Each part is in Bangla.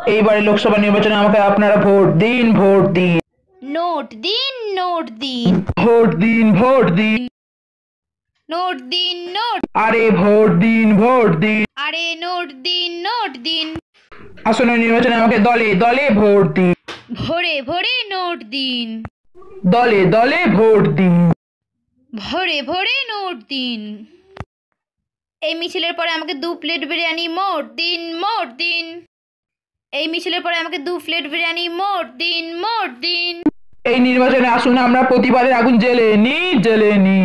এইবারে লোকসভা নির্বাচনে আমাকে আপনারা ভোট দিন, ভোট দিন। নোট দিন, নোট দিন। ভোট দিন, ভোট দিন। নোট দিন, নোট। আরে ভোট দিন, ভোট দিন। আরে নোট দিন, নোট দিন। আসন্ন নির্বাচনে আমাকে দলে দলে ভোট দিন। ভোরে ভোরে নোট দিন। দলে দলে ভোট দিন। ভোরে ভোরে নোট দিন। এই মিছিলের পরে আমাকে 2 প্লেট বিরিয়ানি মোট দিন, মোট দিন। এই মিছিলের পরে আমাকে 2 প্লেট বিরিয়ানি মোট দিন, মোট দিন। এই নির্বাচনে আসুন আমরা প্রতিবাদের আগুন জ্বেলে নি, জ্বেলে নি।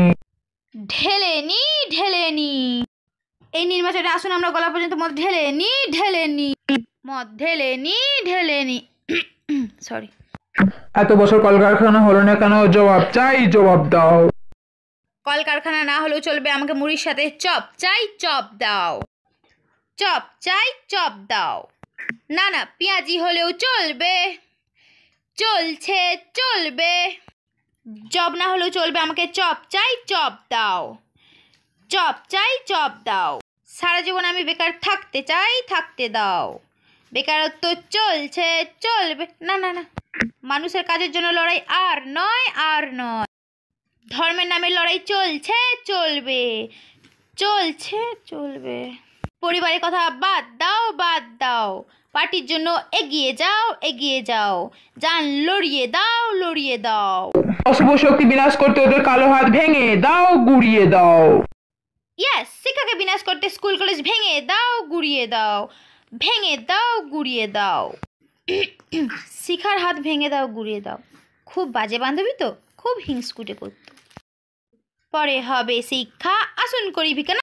ঢেলে নি, ঢেলে নি। এই নির্বাচনে আসুন আমরা গলা পর্যন্ত মদ ঢেলে নি, ঢেলে নি। মদ ঢেলে নি, ঢেলে নি। সরি। এত বছর কলকারখানা হলো না কেন? জবাব চাই, জবাব দাও। কলকারখানা না হলেও চলবে, আমাকে মুড়ির সাথে চপ চাই, চপ দাও। চপ চাই, চপ দাও। না না, পেঁয়াজি হলেও চলবে, চলছে, চলবে। জব না হলেও চলবে, আমাকে চপ চাই, চপ দাও। চপ চাই, চপ দাও। সারা জীবন আমি বেকার থাকতে চাই, থাকতে দাও। বেকারত্ব চলছে, চলবে। না না না, মানুষের কাজের জন্য লড়াই আর নয়, আর নয়। ধর্মের নামে লড়াই চলছে, চলবে, চলছে, চলবে। পরিবারের কথা বাদ দাও, বাদ দাও। পার্টির জন্য এগিয়ে যাও, এগিয়ে যাও। জান লড়িয়ে দাও, লড়িয়ে দাও। অশুভ শক্তি বিনাশ করতে ওদের কালো হাত ভেঙে দাও, গুড়িয়ে দাও। ইয়েস, শিক্ষাকে বিনাশ করতে স্কুল কলেজ ভেঙে দাও, গুড়িয়ে দাও। ভেঙে দাও, গুড়িয়ে দাও। শিখার হাত ভেঙে দাও, গুড়িয়ে দাও। খুব বাজে বান্ধবী তো, খুব হিংসকুটে করতো। পরে হবে শিক্ষা, আসুন করি ভিক্ষা।